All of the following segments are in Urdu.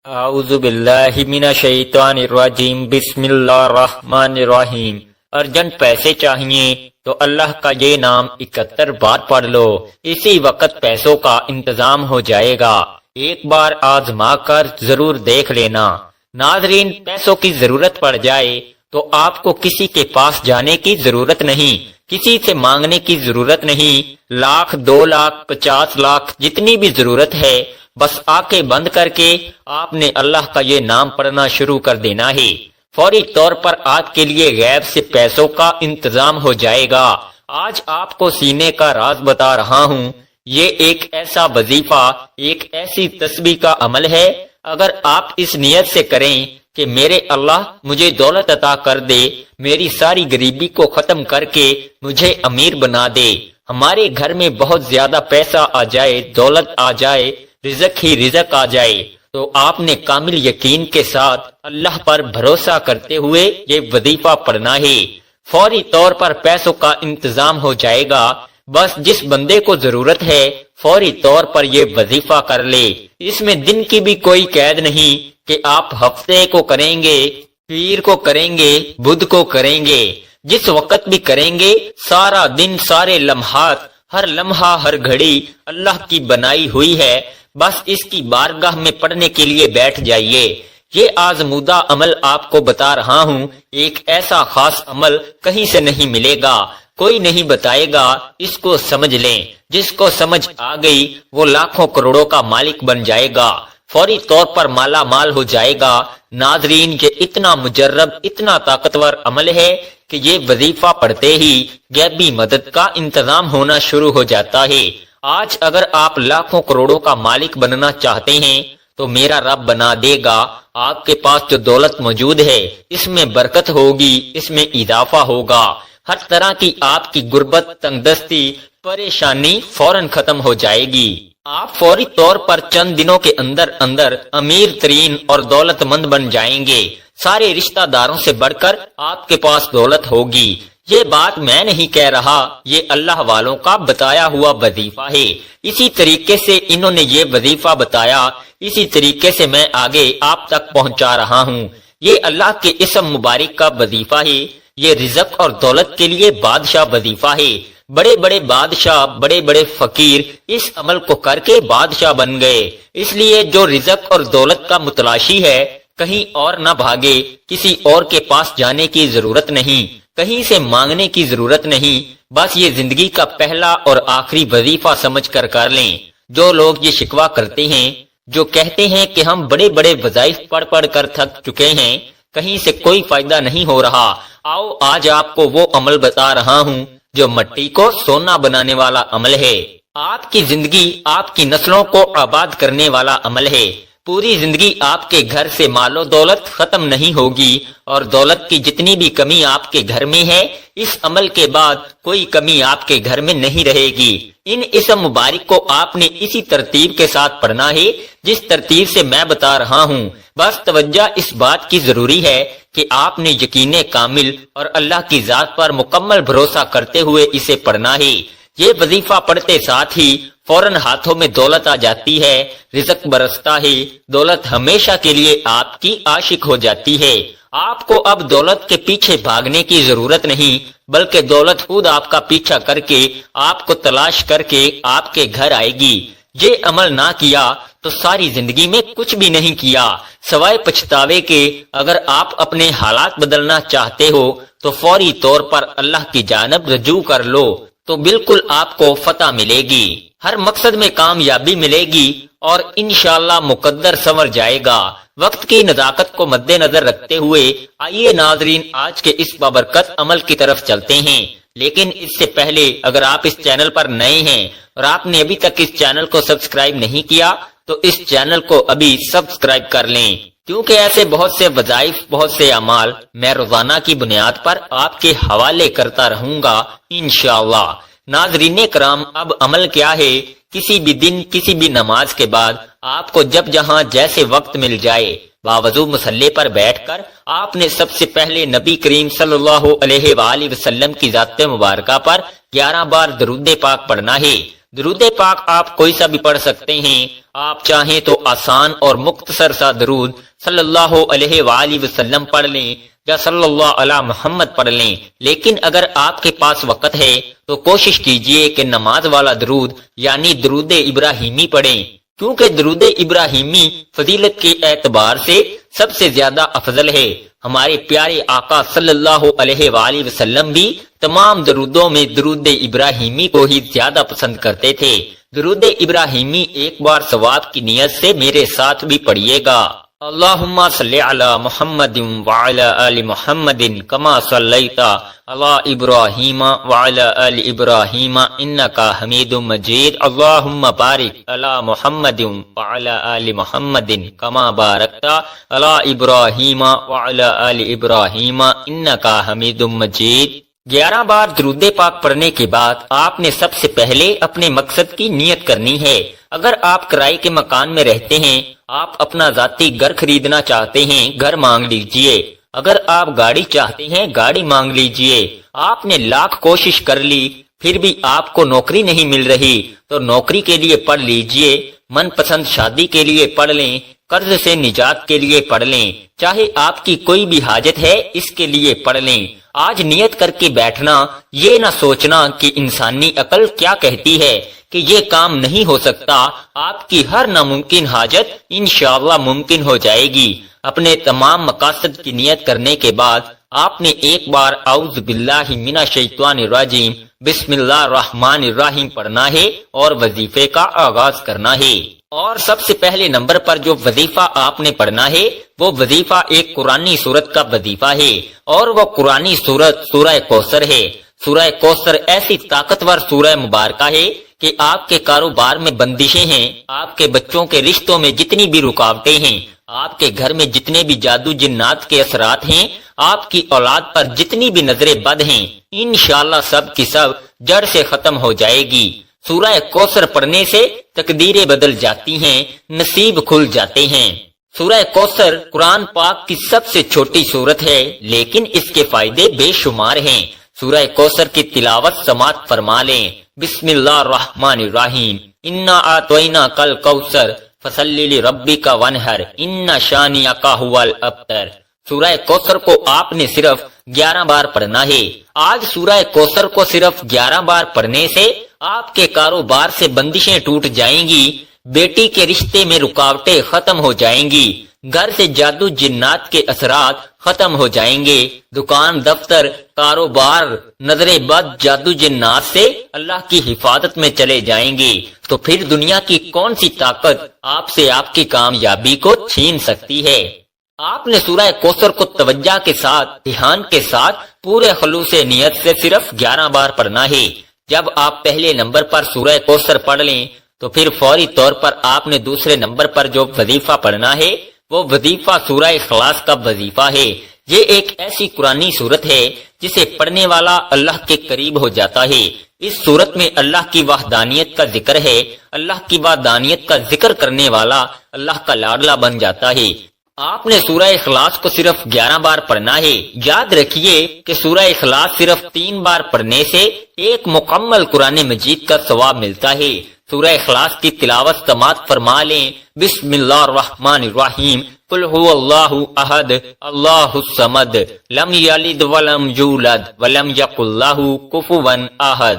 اعوذ باللہ من الشیطان الرجیم بسم اللہ الرحمن الرحیم۔ ارجنٹ پیسے چاہیے تو اللہ کا یہ نام 71 بار پڑھ لو، اسی وقت پیسوں کا انتظام ہو جائے گا۔ ایک بار آزما کر ضرور دیکھ لینا۔ ناظرین، پیسوں کی ضرورت پڑ جائے تو آپ کو کسی کے پاس جانے کی ضرورت نہیں، کسی سے مانگنے کی ضرورت نہیں۔ 1,00,000 2,00,000 50 لاکھ جتنی بھی ضرورت ہے، بس آنکھیں بند کر کے آپ نے اللہ کا یہ نام پڑھنا شروع کر دینا ہے۔ فوری طور پر آپ کے لیے غیب سے پیسوں کا انتظام ہو جائے گا۔ آج آپ کو سینے کا راز بتا رہا ہوں۔ یہ ایک ایسا وظیفہ، ایک ایسی تسبیح کا عمل ہے، اگر آپ اس نیت سے کریں کہ میرے اللہ مجھے دولت عطا کر دے، میری ساری غریبی کو ختم کر کے مجھے امیر بنا دے، ہمارے گھر میں بہت زیادہ پیسہ آ جائے، دولت آ جائے، رزق ہی رزق آ جائے، تو آپ نے کامل یقین کے ساتھ اللہ پر بھروسہ کرتے ہوئے یہ وظیفہ پڑھنا ہے۔ فوری طور پر پیسوں کا انتظام ہو جائے گا۔ بس جس بندے کو ضرورت ہے فوری طور پر یہ وظیفہ کر لے۔ اس میں دن کی بھی کوئی قید نہیں کہ آپ ہفتے کو کریں گے، پیر کو کریں گے، بدھ کو کریں گے، جس وقت بھی کریں گے، سارا دن، سارے لمحات، ہر لمحہ، ہر گھڑی اللہ کی بنائی ہوئی ہے۔ بس اس کی بارگاہ میں پڑھنے کے لیے بیٹھ جائیے۔ یہ آزمودہ عمل آپ کو بتا رہا ہوں، ایک ایسا خاص عمل کہیں سے نہیں ملے گا، کوئی نہیں بتائے گا، اس کو سمجھ لیں۔ جس کو سمجھ آ گئی وہ لاکھوں کروڑوں کا مالک بن جائے گا، فوری طور پر مالا مال ہو جائے گا۔ ناظرین، یہ اتنا مجرب، اتنا طاقتور عمل ہے کہ یہ وظیفہ پڑھتے ہی غیبی مدد کا انتظام ہونا شروع ہو جاتا ہے۔ آج اگر آپ لاکھوں کروڑوں کا مالک بننا چاہتے ہیں تو میرا رب بنا دے گا۔ آپ کے پاس جو دولت موجود ہے اس میں برکت ہوگی، اس میں اضافہ ہوگا، ہر طرح کی آپ کی غربت، تنگ دستی، پریشانی فوراً ختم ہو جائے گی۔ آپ فوری طور پر چند دنوں کے اندر اندر امیر ترین اور دولت مند بن جائیں گے۔ سارے رشتہ داروں سے بڑھ کر آپ کے پاس دولت ہوگی۔ یہ بات میں نہیں کہہ رہا، یہ اللہ والوں کا بتایا ہوا وظیفہ ہے۔ اسی طریقے سے انہوں نے یہ وظیفہ بتایا، اسی طریقے سے میں آگے آپ تک پہنچا رہا ہوں۔ یہ اللہ کے اسم مبارک کا وظیفہ ہے۔ یہ رزق اور دولت کے لیے بادشاہ وظیفہ ہے۔ بڑے بڑے بادشاہ، بڑے بڑے فقیر اس عمل کو کر کے بادشاہ بن گئے۔ اس لیے جو رزق اور دولت کا متلاشی ہے، کہیں اور نہ بھاگے، کسی اور کے پاس جانے کی ضرورت نہیں، کہیں سے مانگنے کی ضرورت نہیں، بس یہ زندگی کا پہلا اور آخری وظیفہ سمجھ کر کر لیں۔ جو لوگ یہ شکوہ کرتے ہیں، جو کہتے ہیں کہ ہم بڑے بڑے وظائف پڑھ پڑھ کر تھک چکے ہیں، کہیں سے کوئی فائدہ نہیں ہو رہا، آؤ آج آپ کو وہ عمل بتا رہا ہوں جو مٹی کو سونا بنانے والا عمل ہے۔ آپ کی زندگی، آپ کی نسلوں کو آباد کرنے والا عمل ہے۔ پوری زندگی آپ کے گھر سے مال و دولت ختم نہیں ہوگی، اور دولت کی جتنی بھی کمی آپ کے گھر میں ہے، اس عمل کے بعد کوئی کمی آپ کے گھر میں نہیں رہے گی۔ ان اسم مبارک کو آپ نے اسی ترتیب کے ساتھ پڑھنا ہے جس ترتیب سے میں بتا رہا ہوں۔ بس توجہ اس بات کی ضروری ہے کہ آپ نے یقین کامل اور اللہ کی ذات پر مکمل بھروسہ کرتے ہوئے اسے پڑھنا ہے۔ یہ وظیفہ پڑھتے ساتھ ہی فوراً ہاتھوں میں دولت آ جاتی ہے، رزق برستا ہے، دولت ہمیشہ کے لیے آپ کی عاشق ہو جاتی ہے۔ آپ کو اب دولت کے پیچھے بھاگنے کی ضرورت نہیں، بلکہ دولت خود آپ کا پیچھا کر کے، آپ کو تلاش کر کے آپ کے گھر آئے گی۔ یہ عمل نہ کیا تو ساری زندگی میں کچھ بھی نہیں کیا، سوائے پچھتاوے کے۔ اگر آپ اپنے حالات بدلنا چاہتے ہو تو فوری طور پر اللہ کی جانب رجوع کر لو، تو بالکل آپ کو فتح ملے گی، ہر مقصد میں کامیابی ملے گی، اور انشاءاللہ مقدر سنور جائے گا۔ وقت کی نزاکت کو مد نظر رکھتے ہوئے آئیے ناظرین آج کے اس بابرکت عمل کی طرف چلتے ہیں۔ لیکن اس سے پہلے اگر آپ اس چینل پر نئے ہیں اور آپ نے ابھی تک اس چینل کو سبسکرائب نہیں کیا تو اس چینل کو ابھی سبسکرائب کر لیں، کیونکہ ایسے بہت سے وظائف، بہت سے اعمال میں روزانہ کی بنیاد پر آپ کے حوالے کرتا رہوں گا انشاءاللہ۔ ناظرین کرام، اب عمل کیا ہے؟ کسی بھی دن، کسی بھی نماز کے بعد آپ کو جب جہاں جیسے وقت مل جائے، باوضو مصلی پر بیٹھ کر آپ نے سب سے پہلے نبی کریم صلی اللہ علیہ وآلہ وسلم کی ذات مبارکہ پر 11 بار درود پاک پڑھنا ہے۔ درود پاک آپ کوئی سا بھی پڑھ سکتے ہیں۔ آپ چاہیں تو آسان اور مختصر سا درود صلی اللہ علیہ وآلہ وسلم پڑھ لیں یا صلی اللہ علی محمد پڑھ لیں، لیکن اگر آپ کے پاس وقت ہے تو کوشش کیجئے کہ نماز والا درود یعنی درود ابراہیمی پڑھیں، کیونکہ درود ابراہیمی فضیلت کے اعتبار سے سب سے زیادہ افضل ہے۔ ہمارے پیارے آقا صلی اللہ علیہ وآلہ وسلم بھی تمام درودوں میں درود ابراہیمی کو ہی زیادہ پسند کرتے تھے۔ درود ابراہیمی ایک بار ثواب کی نیت سے میرے ساتھ بھی پڑھیے گا۔ اللہم صلی علی محمد وعلی آل محمد کما صلیت علی ابراہیم وعلی آل ابراہیم انکا حمید مجید۔ اللہم بارک علی محمد وعلی آل محمد کما بارکت علی ابراہیم وعلی آل ابراہیم انکا حمید مجید۔ 11 بار درود پاک پڑھنے کے بعد آپ نے سب سے پہلے اپنے مقصد کی نیت کرنی ہے۔ اگر آپ کرائے کے مکان میں رہتے ہیں، آپ اپنا ذاتی گھر خریدنا چاہتے ہیں، گھر مانگ لیجئے۔ اگر آپ گاڑی چاہتے ہیں، گاڑی مانگ لیجئے۔ آپ نے لاکھ کوشش کر لی پھر بھی آپ کو نوکری نہیں مل رہی تو نوکری کے لیے پڑھ لیجئے، من پسند شادی کے لیے پڑھ لیں، قرض سے نجات کے لیے پڑھ لیں، چاہے آپ کی کوئی بھی حاجت ہے اس کے لیے پڑھ لیں۔ آج نیت کر کے بیٹھنا، یہ نہ سوچنا کہ انسانی عقل کیا کہتی ہے کہ یہ کام نہیں ہو سکتا، آپ کی ہر ناممکن حاجت انشاءاللہ ممکن ہو جائے گی۔ اپنے تمام مقاصد کی نیت کرنے کے بعد آپ نے ایک بار اعوذ باللہ من الشیطان الرجیم بسم اللہ الرحمن الرحیم پڑھنا ہے اور وظیفے کا آغاز کرنا ہے۔ اور سب سے پہلے نمبر پر جو وظیفہ آپ نے پڑھنا ہے وہ وظیفہ ایک قرآنی سورت کا وظیفہ ہے، اور وہ قرآنی سورت سورہ کوثر ہے۔ سورہ کوثر ایسی طاقتور سورہ مبارکہ ہے کہ آپ کے کاروبار میں بندشیں ہیں، آپ کے بچوں کے رشتوں میں جتنی بھی رکاوٹیں ہیں، آپ کے گھر میں جتنے بھی جادو جنات کے اثرات ہیں، آپ کی اولاد پر جتنی بھی نظریں بد ہیں، انشاءاللہ سب کی سب جڑ سے ختم ہو جائے گی۔ سورہ کوثر پڑھنے سے تقدیریں بدل جاتی ہیں، نصیب کھل جاتے ہیں۔ سورہ کوثر قرآن پاک کی سب سے چھوٹی سورت ہے، لیکن اس کے فائدے بے شمار ہیں۔ سورہ کوثر کی تلاوت سماعت فرما لیں۔ بسم اللہ الرحمن الرحیم انا اعطیناک الکوثر فصلی لربک وانحر ان شانئک ھو الابتر۔ سورہ کوثر کو آپ نے صرف 11 بار پڑھنا ہے۔ آج سورہ کوثر کو صرف 11 بار پڑھنے سے آپ کے کاروبار سے بندشیں ٹوٹ جائیں گی، بیٹی کے رشتے میں رکاوٹیں ختم ہو جائیں گی، گھر سے جادو جنات کے اثرات ختم ہو جائیں گے، دکان دفتر کاروبار نظر بد جادو جنات سے اللہ کی حفاظت میں چلے جائیں گے۔ تو پھر دنیا کی کون سی طاقت آپ سے آپ کی کامیابی کو چھین سکتی ہے؟ آپ نے سورہ کوثر کو توجہ کے ساتھ، دھیان کے ساتھ، پورے خلوص نیت سے صرف 11 بار پڑھنا ہے۔ جب آپ پہلے نمبر پر سورہ کوثر پڑھ لیں تو پھر فوری طور پر آپ نے دوسرے نمبر پر جو وظیفہ پڑھنا ہے وہ وظیفہ سورہ اخلاص کا وظیفہ ہے۔ یہ ایک ایسی قرآنی سورت ہے جسے پڑھنے والا اللہ کے قریب ہو جاتا ہے۔ اس سورت میں اللہ کی وحدانیت کا ذکر ہے، اللہ کی وحدانیت کا ذکر کرنے والا اللہ کا لاڈلا بن جاتا ہے۔ آپ نے سورہ اخلاص کو صرف 11 بار پڑھنا ہے۔ یاد رکھیے کہ سورہ اخلاص صرف 3 بار پڑھنے سے ایک مکمل قرآن مجید کا ثواب ملتا ہے۔ سورہ اخلاص کی تلاوت سماعت فرما لیں۔ بسم اللہ الرحمن الرحیم قل هو اللہ احد اللہ الصمد لم یلد ولم یولد ولم یکن لہ کفوا احد۔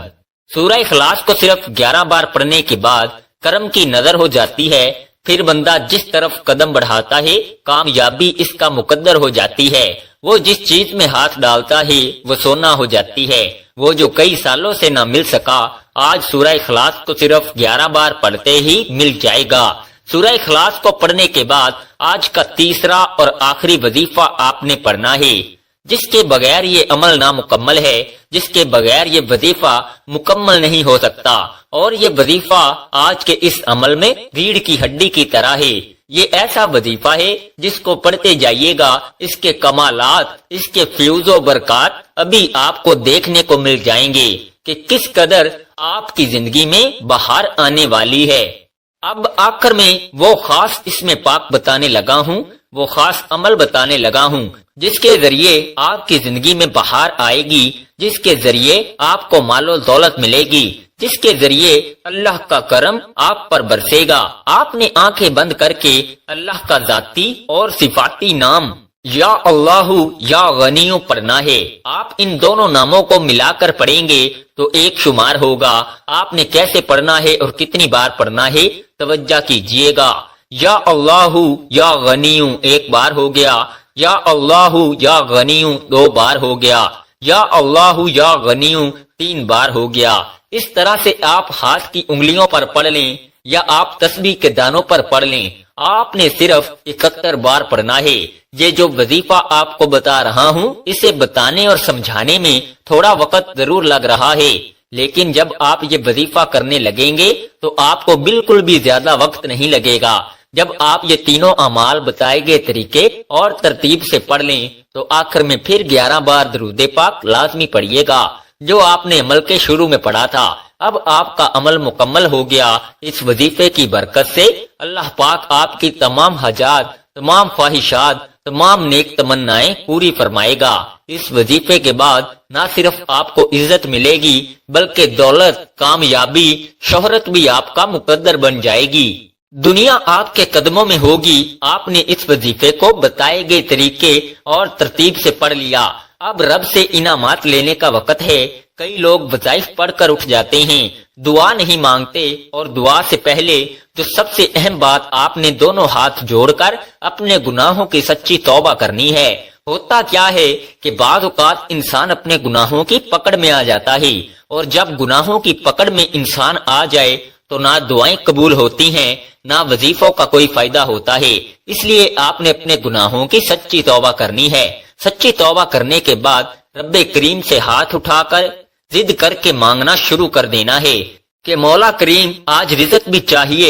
سورہ اخلاص کو صرف 11 بار پڑھنے کے بعد کرم کی نظر ہو جاتی ہے، پھر بندہ جس طرف قدم بڑھاتا ہے کامیابی اس کا مقدر ہو جاتی ہے۔ وہ جس چیز میں ہاتھ ڈالتا ہے وہ سونا ہو جاتی ہے۔ وہ جو کئی سالوں سے نہ مل سکا آج سورہ اخلاص کو صرف 11 بار پڑھتے ہی مل جائے گا۔ سورہ اخلاص کو پڑھنے کے بعد آج کا تیسرا اور آخری وظیفہ آپ نے پڑھنا ہے۔ جس کے بغیر یہ عمل نامکمل ہے، جس کے بغیر یہ وظیفہ مکمل نہیں ہو سکتا، اور یہ وظیفہ آج کے اس عمل میں ریڑھ کی ہڈی کی طرح ہے۔ یہ ایسا وظیفہ ہے جس کو پڑھتے جائیے گا، اس کے کمالات، اس کے فیوز و برکات ابھی آپ کو دیکھنے کو مل جائیں گے کہ کس قدر آپ کی زندگی میں بہار آنے والی ہے۔ اب آخر میں وہ خاص اسم پاک بتانے لگا ہوں، وہ خاص عمل بتانے لگا ہوں جس کے ذریعے آپ کی زندگی میں بہار آئے گی، جس کے ذریعے آپ کو مال و دولت ملے گی، جس کے ذریعے اللہ کا کرم آپ پر برسے گا۔ آپ نے آنکھیں بند کر کے اللہ کا ذاتی اور صفاتی نام یا اللہ یا غنی پڑھنا ہے۔ آپ ان دونوں ناموں کو ملا کر پڑھیں گے تو ایک شمار ہوگا۔ آپ نے کیسے پڑھنا ہے اور کتنی بار پڑھنا ہے توجہ کیجئے گا۔ یا اللہ یا غنی ایک بار ہو گیا، یا اللہ یا غنی 2 بار ہو گیا، یا اللہ یا غنی 3 بار ہو گیا۔ اس طرح سے آپ ہاتھ کی انگلیوں پر پڑھ لیں یا آپ تسبیح کے دانوں پر پڑھ لیں۔ آپ نے صرف 71 بار پڑھنا ہے۔ یہ جو وظیفہ آپ کو بتا رہا ہوں، اسے بتانے اور سمجھانے میں تھوڑا وقت ضرور لگ رہا ہے، لیکن جب آپ یہ وظیفہ کرنے لگیں گے تو آپ کو بالکل بھی زیادہ وقت نہیں لگے گا۔ جب آپ یہ تینوں اعمال بتائے گئے طریقے اور ترتیب سے پڑھ لیں تو آخر میں پھر 11 بار درود پاک لازمی پڑھیے گا، جو آپ نے عمل کے شروع میں پڑھا تھا۔ اب آپ کا عمل مکمل ہو گیا۔ اس وظیفے کی برکت سے اللہ پاک آپ کی تمام حاجات، تمام خواہشات، تمام نیک تمنائیں پوری فرمائے گا۔ اس وظیفے کے بعد نہ صرف آپ کو عزت ملے گی بلکہ دولت، کامیابی، شہرت بھی آپ کا مقدر بن جائے گی۔ دنیا آپ کے قدموں میں ہوگی۔ آپ نے اس وظیفے کو بتائے گئے طریقے اور ترتیب سے پڑھ لیا۔ اب رب سے انعامات لینے کا وقت ہے۔ کئی لوگ وظائف پڑھ کر اٹھ جاتے ہیں، دعا نہیں مانگتے، اور دعا سے پہلے جو سب سے اہم بات آپ نے دونوں ہاتھ جوڑ کر اپنے گناہوں کی سچی توبہ کرنی ہے۔ ہوتا کیا ہے کہ بعض اوقات انسان اپنے گناہوں کی پکڑ میں آ جاتا ہے، اور جب گناہوں کی پکڑ میں انسان آ جائے تو نہ دعائیں قبول ہوتی ہیں، نہ وظیفوں کا کوئی فائدہ ہوتا ہے۔ اس لیے آپ نے اپنے گناہوں کی سچی توبہ کرنی ہے۔ سچی توبہ کرنے کے بعد رب کریم سے ہاتھ اٹھا کر ضد کر کے مانگنا شروع کر دینا ہے کہ مولا کریم، آج رزق بھی چاہیے،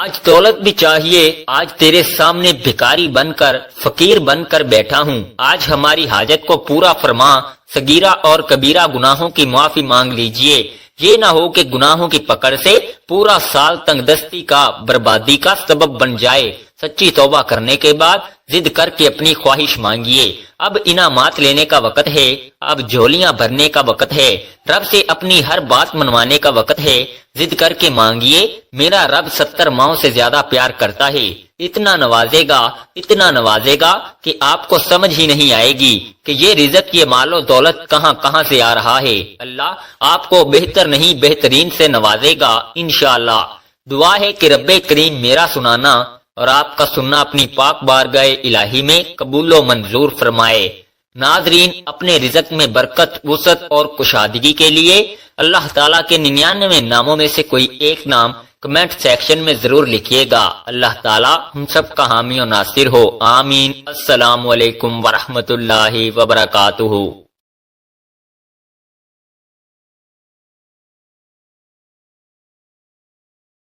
آج دولت بھی چاہیے، آج تیرے سامنے بھکاری بن کر، فقیر بن کر بیٹھا ہوں، آج ہماری حاجت کو پورا فرما، صغیرہ اور کبیرہ گناہوں کی معافی مانگ لیجئے۔ یہ نہ ہو کہ گناہوں کی پکڑ سے پورا سال تنگ دستی کا، بربادی کا سبب بن جائے۔ سچی توبہ کرنے کے بعد ضد کر کے اپنی خواہش مانگیے۔ اب انعامات لینے کا وقت ہے، اب جھولیاں بھرنے کا وقت ہے، رب سے اپنی ہر بات منوانے کا وقت ہے۔ ضد کر کے مانگیے، میرا رب 70 ماؤں سے زیادہ پیار کرتا ہے، اتنا نوازے گا کہ آپ کو سمجھ ہی نہیں آئے گی کہ یہ رزق، یہ مال و دولت کہاں سے آ رہا ہے۔ اللہ آپ کو بہتر نہیں بہترین سے نوازے گا انشاءاللہ۔ دعا ہے کہ رب کریم میرا سنانا اور آپ کا سننا اپنی پاک بارگاہ الہی میں قبول و منظور فرمائے۔ ناظرین، اپنے رزق میں برکت، وسعت اور کشادگی کے لیے اللہ تعالیٰ کے 99 ناموں میں سے کوئی ایک نام کمنٹ سیکشن میں ضرور لکھیے گا۔ اللہ تعالیٰ ہم سب کا حامی و ناصر ہو، آمین۔ السلام علیکم ورحمۃ اللہ وبرکاتہ۔